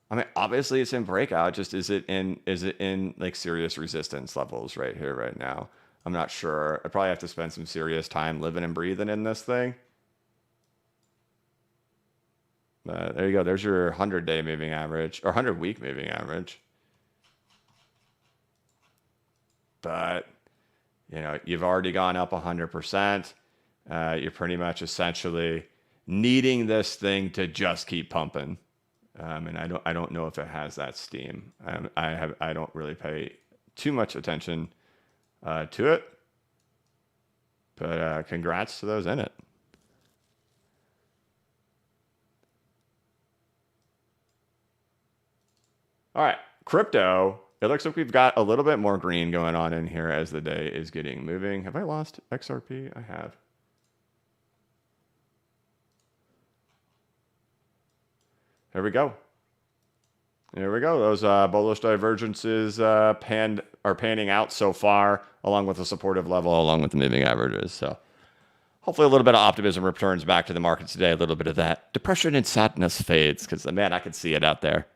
I mean, obviously it's in breakout. Just is it in like serious resistance levels right here, right now? I'm not sure. I probably have to spend some serious time living and breathing in this thing. There you go. There's your 100-day moving average or 100-week moving average. But, you know, you've already gone up 100%. You're pretty much essentially needing this thing to just keep pumping. And I don't know if it has that steam. I don't really pay too much attention to it. But congrats to those in it. All right, crypto. It looks like we've got a little bit more green going on in here as the day is getting moving. Have I lost XRP? I have. There we go. There we go. Those bullish divergences are panning out so far, along with the supportive level, along with the moving averages. So hopefully a little bit of optimism returns back to the market today. A little bit of that depression and sadness fades because, man, I can see it out there.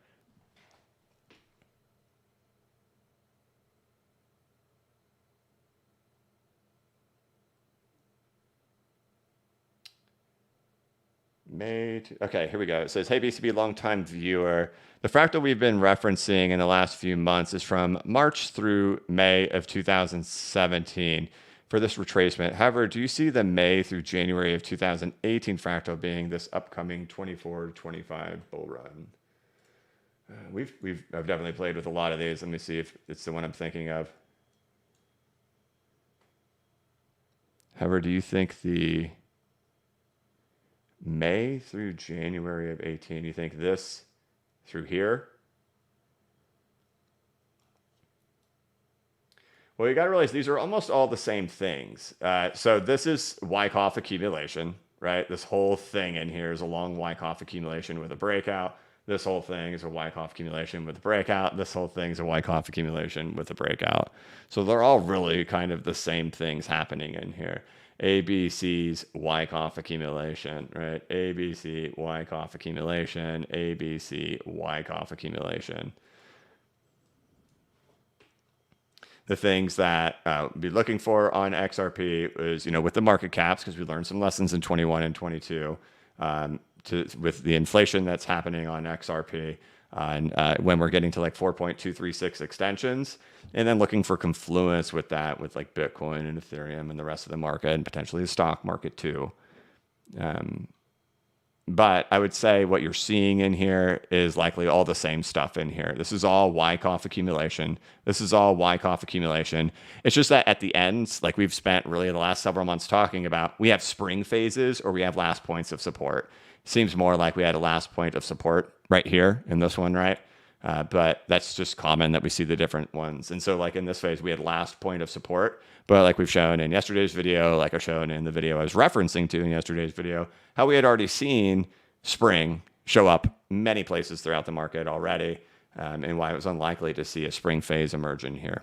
Okay, here we go. It says, hey, BCB, longtime viewer. The fractal we've been referencing in the last few months is from March through May of 2017 for this retracement. However, do you see the May through January of 2018 fractal being this upcoming 24 to 25 bull run? I've definitely played with a lot of these. Let me see if it's the one I'm thinking of. However, do you think the May through January of 18, you think this through here? Well, you got to realize these are almost all the same things. So this is Wyckoff accumulation, right? This whole thing in here is a long Wyckoff accumulation with a breakout. This whole thing is a Wyckoff accumulation with a breakout. This whole thing is a Wyckoff accumulation with a breakout. So they're all really kind of the same things happening in here. ABC's Wyckoff accumulation, right? ABC Wyckoff accumulation, ABC Wyckoff accumulation. The things that we'll be looking for on XRP is, with the market caps, because we learned some lessons in 21 and 22, with the inflation that's happening on XRP, and when we're getting to like 4.236 extensions, and then looking for confluence with that, with like Bitcoin and Ethereum and the rest of the market, and potentially the stock market too. But I would say what you're seeing in here is likely all the same stuff in here. This is all Wyckoff accumulation. This is all Wyckoff accumulation. It's just that at the ends, like we've spent really the last several months talking about, we have spring phases or we have last points of support. Seems more like we had a last point of support right here in this one, right? But that's just common that we see the different ones. And so like in this phase, we had last point of support, but like we've shown in yesterday's video, like I've shown in the video I was referencing to in yesterday's video, how we had already seen spring show up many places throughout the market already, and why it was unlikely to see a spring phase emerge in here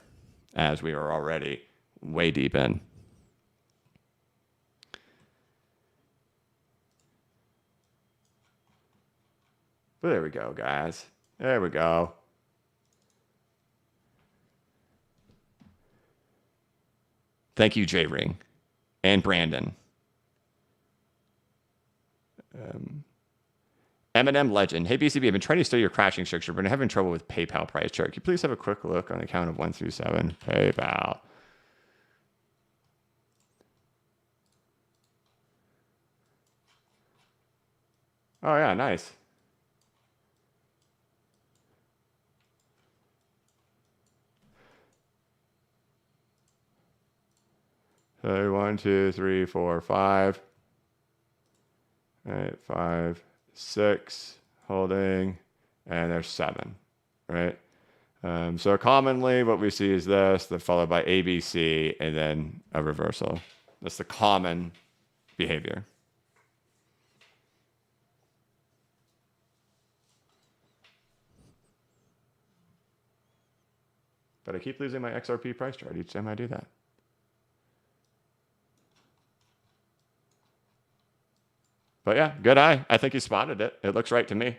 as we are already way deep in. But there we go, guys. There we go. Thank you, J-Ring and Brandon. M&M Legend. Hey, BCB, I've been trying to study your crashing structure, but I'm having trouble with PayPal price chart. Can you please have a quick look on the count of 1 through 7? PayPal. Oh, yeah, nice. So 1, 2, 3, 4, 5. All right, 5, 6, holding, and there's 7, right? So commonly what we see is this, then followed by ABC, and then a reversal. That's the common behavior. But I keep losing my XRP price chart each time I do that. But yeah, good eye. I think you spotted it. It looks right to me.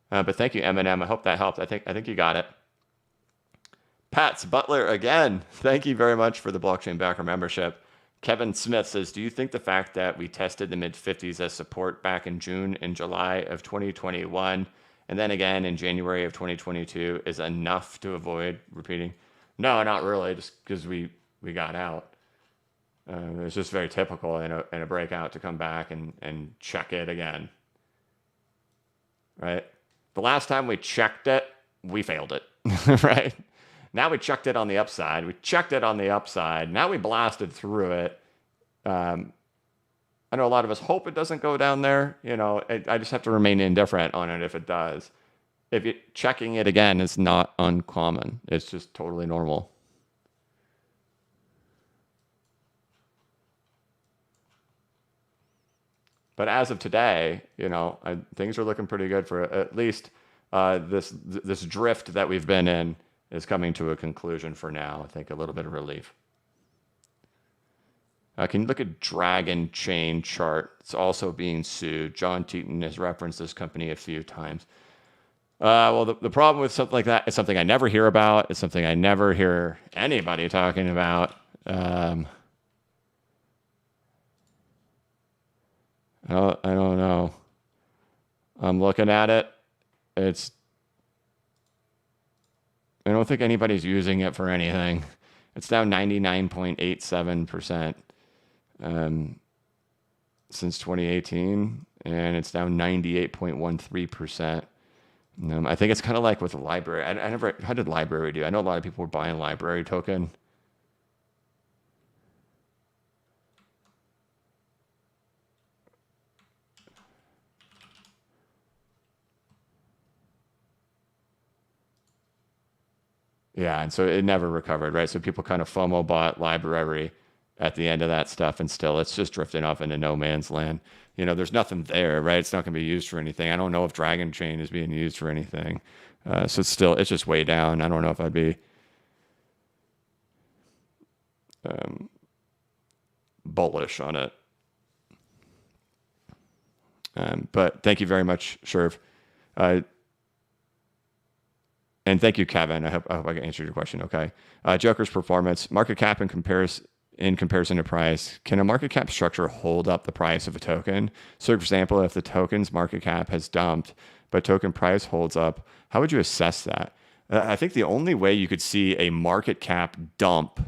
But thank you, Eminem. I hope that helped. I think you got it. Pats Butler again. Thank you very much for the blockchain backer membership. Kevin Smith says, do you think the fact that we tested the mid-50s as support back in June and July of 2021 and then again in January of 2022 is enough to avoid repeating? No, not really, just because we got out. It's just very typical in a breakout to come back and check it again. Right? The last time we checked it, we failed it. Right? Now we checked it on the upside. We checked it on the upside. Now we blasted through it. I know a lot of us hope it doesn't go down there. You know, I just have to remain indifferent on it if it does. Checking it again is not uncommon. It's just totally normal. But as of today, you know, things are looking pretty good for at least this drift that we've been in is coming to a conclusion for now. I think a little bit of relief. Can you look at Dragon Chain chart? It's also being sued. John Teton has referenced this company a few times. Well, the problem with something like that, it's something I never hear about. It's something I never hear anybody talking about. I don't know. I'm looking at it. I don't think anybody's using it for anything. It's down 99.87% since 2018, and it's down 98.13%. I think it's kind of like with the library. How did library do? I know a lot of people were buying library token. Yeah, and so it never recovered, right? So people kind of FOMO bought library at the end of that stuff, and still it's just drifting off into no man's land. You know, there's nothing there, right? It's not going to be used for anything. I don't know if Dragon Chain is being used for anything. So it's just way down. I don't know if I'd be bullish on it. But thank you very much, Sherv. And thank you, Kevin. I hope I can answer your question. Okay. Joker's performance, market cap in comparison to price. Can a market cap structure hold up the price of a token? So, for example, if the token's market cap has dumped, but token price holds up, how would you assess that? I think the only way you could see a market cap dump,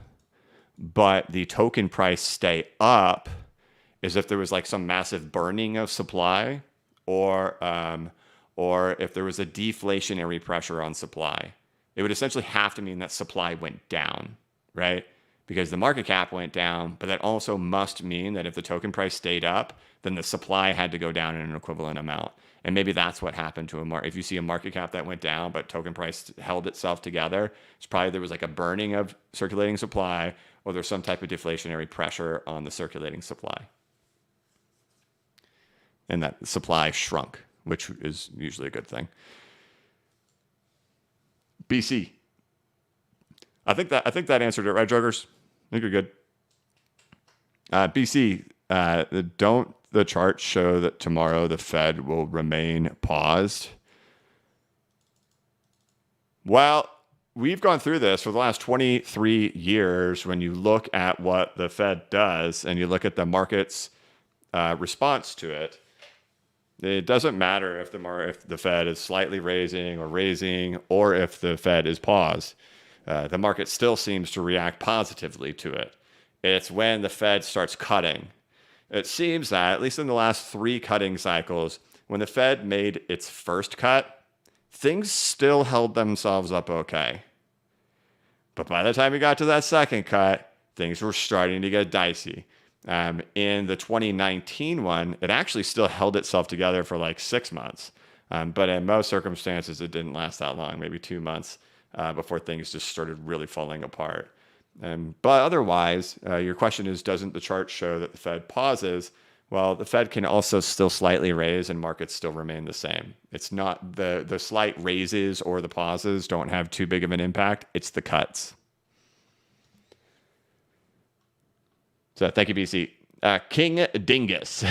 but the token price stay up, is if there was like some massive burning of supply, or if there was a deflationary pressure on supply. It would essentially have to mean that supply went down, right? Because the market cap went down, but that also must mean that if the token price stayed up, then the supply had to go down in an equivalent amount. And maybe that's what happened to a market. If you see a market cap that went down, but token price held itself together, it's probably there was like a burning of circulating supply, or there's some type of deflationary pressure on the circulating supply. And that supply shrunk, which is usually a good thing. BC. I think that answered it, right, Jokers? I think you're good. BC, don't the charts show that tomorrow the Fed will remain paused? Well, we've gone through this for the last 23 years. When you look at what the Fed does and you look at the market's response to it, it doesn't matter if the Fed is slightly raising, or if the Fed is paused. The market still seems to react positively to it. It's when the Fed starts cutting. It seems that, at least in the last 3 cutting cycles, when the Fed made its first cut, things still held themselves up okay. But by the time we got to that second cut, things were starting to get dicey. In the 2019 one, it actually still held itself together for like 6 months. But in most circumstances, it didn't last that long, maybe 2 months, before things just started really falling apart. But otherwise, your question is, doesn't the chart show that the Fed pauses? Well, the Fed can also still slightly raise and markets still remain the same. It's not the slight raises or the pauses don't have too big of an impact. It's the cuts. So thank you, BC. King Dingus,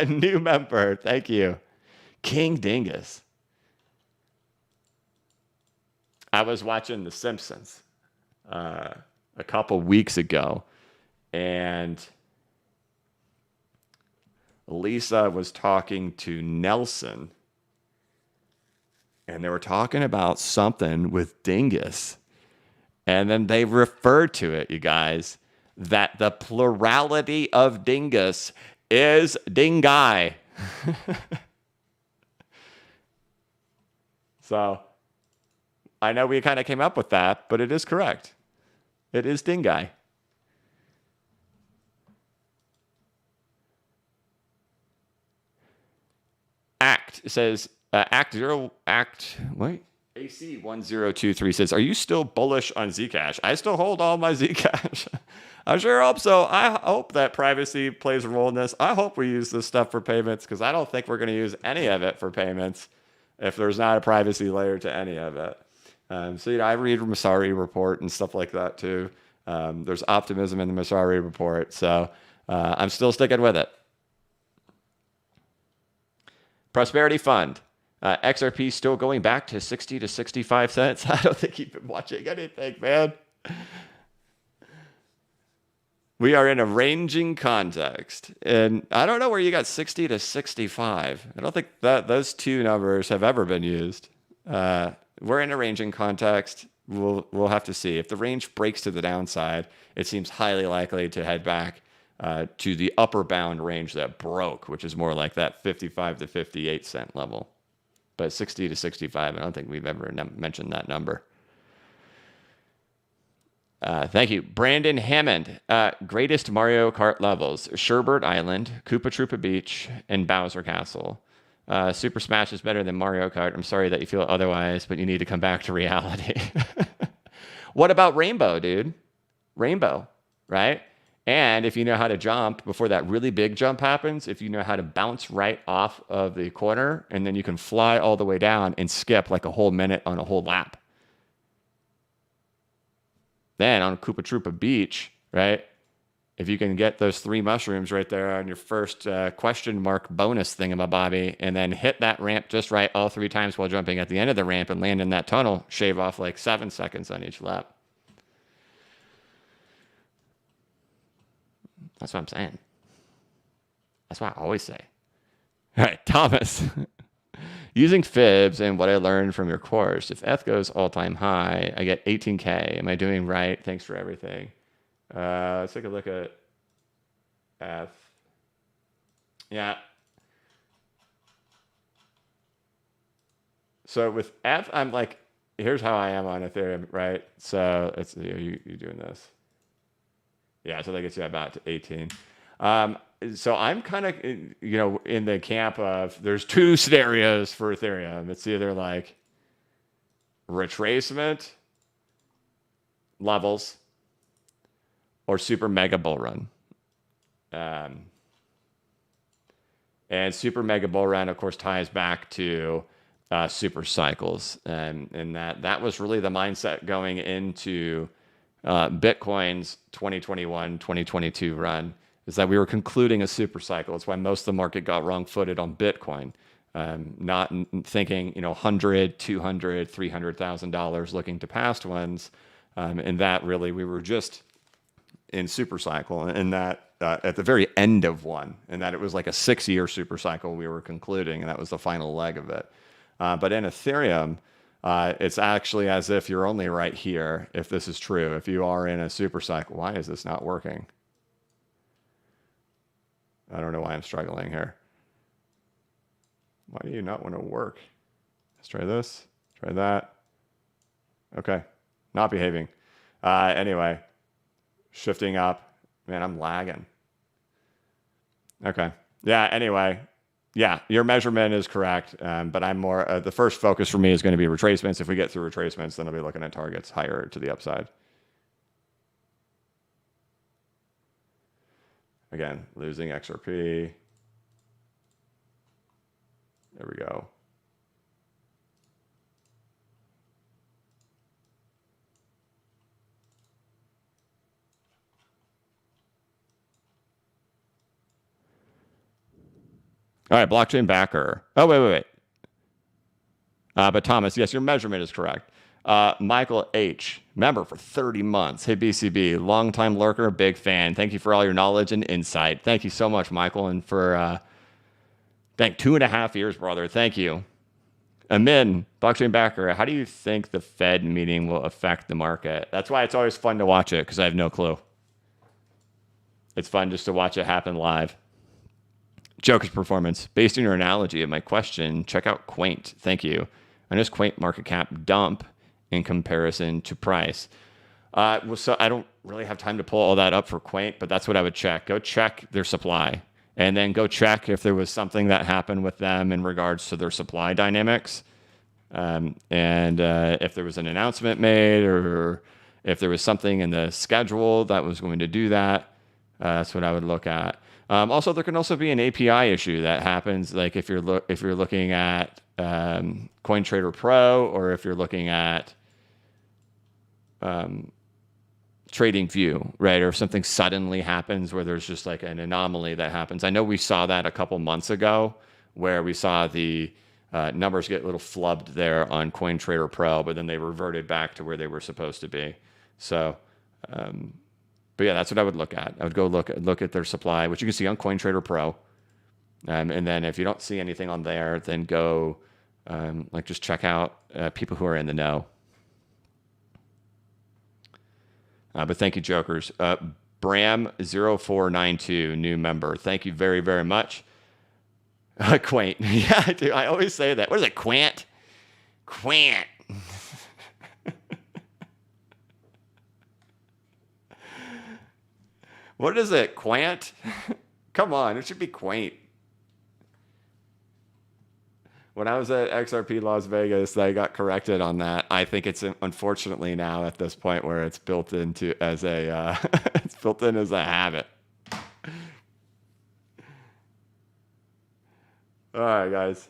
new member. Thank you. King Dingus. I was watching The Simpsons a couple weeks ago, and Lisa was talking to Nelson, and they were talking about something with Dingus. And then they referred to it, you guys, that the plurality of dingus is dingai. So I know we kind of came up with that, but it is correct. It is dingai. Act says, AC 1023 says, are you still bullish on Zcash? I still hold all my Zcash. I sure hope so. I hope that privacy plays a role in this. I hope we use this stuff for payments, because I don't think we're going to use any of it for payments if there's not a privacy layer to any of it. So, I read Masari report and stuff like that too. There's optimism in the Masari report. So I'm still sticking with it. Prosperity Fund. XRP still going back to 60 to 65 cents. I don't think you've been watching anything, man. We are in a ranging context. And I don't know where you got 60 to 65. I don't think that those two numbers have ever been used. We're in a ranging context. We'll have to see. If the range breaks to the downside, it seems highly likely to head back to the upper bound range that broke, which is more like that 55 to 58 cent level. But 60 to 65, I don't think we've ever mentioned that number. Thank you. Brandon Hammond. Greatest Mario Kart levels: Sherbert Island, Koopa Troopa Beach, and Bowser Castle. Super Smash is better than Mario Kart. I'm sorry that you feel otherwise, but you need to come back to reality. What about Rainbow, dude? Rainbow, right? And if you know how to jump before that really big jump happens, if you know how to bounce right off of the corner, and then you can fly all the way down and skip like a whole minute on a whole lap. Then on Koopa Troopa Beach, right? If you can get those 3 mushrooms right there on your first question mark bonus thingamabobby, and then hit that ramp just right all 3 times while jumping at the end of the ramp and land in that tunnel, shave off like 7 seconds on each lap. That's what I'm saying. That's what I always say. All right, Thomas. Using fibs and what I learned from your course, if ETH goes all-time high, I get 18K. Am I doing right? Thanks for everything. Let's take a look at ETH. Yeah. So with ETH, I'm like, here's how I am on Ethereum, right? So it's you're doing this. Yeah, so that gets you about to 18. So I'm kind of, in the camp of there's two scenarios for Ethereum. It's either like retracement levels or super mega bull run. And super mega bull run, of course, ties back to super cycles. And that was really the mindset going into Bitcoin's 2021, 2022 run, is that we were concluding a super cycle. That's why most of the market got wrong-footed on Bitcoin. Not thinking, $100, $200, $300,000 looking to past ones. And that really, we were just in super cycle, and that at the very end of one, and that it was like a 6-year super cycle we were concluding, and that was the final leg of it. But in Ethereum, it's actually as if you're only right here, if this is true. If you are in a super cycle, why is this not working? I don't know why I'm struggling here. Why do you not want to work? Let's try this, try that. Okay, not behaving. Anyway, shifting up. Man, I'm lagging. Okay. Yeah, anyway. Yeah, your measurement is correct. But I'm more, the first focus for me is going to be retracements. If we get through retracements, then I'll be looking at targets higher to the upside. Again, losing XRP. There we go. All right, blockchain backer. Oh, wait. But Thomas, yes, your measurement is correct. Michael H., member for 30 months. Hey, BCB, longtime lurker, big fan. Thank you for all your knowledge and insight. Thank you so much, Michael, and for 2.5 years, brother. Thank you. Amin, blockchain backer, how do you think the Fed meeting will affect the market? That's why it's always fun to watch it, because I have no clue. It's fun just to watch it happen live. Joker's performance. Based on your analogy of my question, check out Quaint. Thank you. I noticed Quaint market cap dump in comparison to price. So I don't really have time to pull all that up for Quaint, but that's what I would check. Go check their supply, and then go check if there was something that happened with them in regards to their supply dynamics. And if there was an announcement made, or if there was something in the schedule that was going to do that, that's what I would look at. Also, there can also be an API issue that happens, like if you're looking at CoinTrader Pro, or if you're looking at TradingView, right? Or if something suddenly happens where there's just like an anomaly that happens. I know we saw that a couple months ago, where we saw the numbers get a little flubbed there on CoinTrader Pro, but then they reverted back to where they were supposed to be. So. But yeah, that's what I would look at. I would go look at their supply, which you can see on CoinTrader Pro. And then if you don't see anything on there, then go just check out people who are in the know. But thank you, Jokers. Bram0492, new member. Thank you very, very much. Quaint. Yeah, dude, I always say that. What is it, Quant? Quant. What is it, Quant? Come on, it should be Quaint. When I was at XRP Las Vegas, I got corrected on that. I think it's unfortunately now at this point where it's built into as a it's built in as a habit. All right, guys.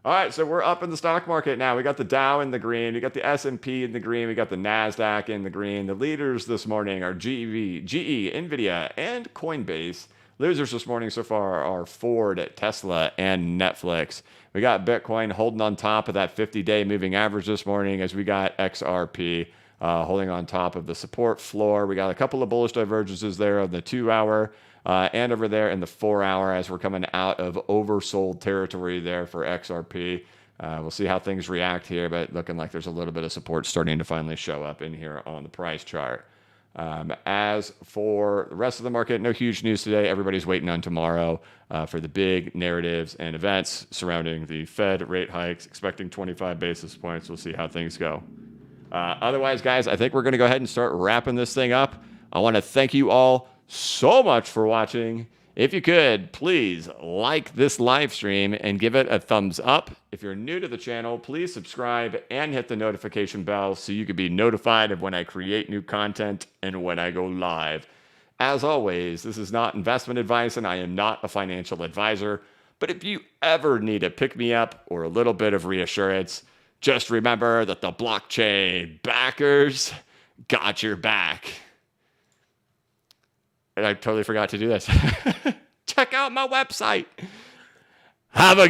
All right, so we're up in the stock market now. We got the Dow in the green. We got the S&P in the green. We got the NASDAQ in the green. The leaders this morning are GE, NVIDIA, and Coinbase. Losers this morning so far are Ford, Tesla, and Netflix. We got Bitcoin holding on top of that 50-day moving average this morning, as we got XRP holding on top of the support floor. We got a couple of bullish divergences there on the 2-hour. And over there in the 4-hour, as we're coming out of oversold territory there for XRP. We'll see how things react here, but looking like there's a little bit of support starting to finally show up in here on the price chart. As for the rest of the market, no huge news today. Everybody's waiting on tomorrow for the big narratives and events surrounding the Fed rate hikes, expecting 25 basis points. We'll see how things go. Otherwise, guys, I think we're going to go ahead and start wrapping this thing up. I want to thank you all so much for watching. If you could, please like this live stream and give it a thumbs up. If you're new to the channel, please subscribe and hit the notification bell so you can be notified of when I create new content and when I go live. As always, this is not investment advice and I am not a financial advisor. But if you ever need a pick-me-up or a little bit of reassurance, just remember that the blockchain backers got your back. And I totally forgot to do this. Check out my website. Have a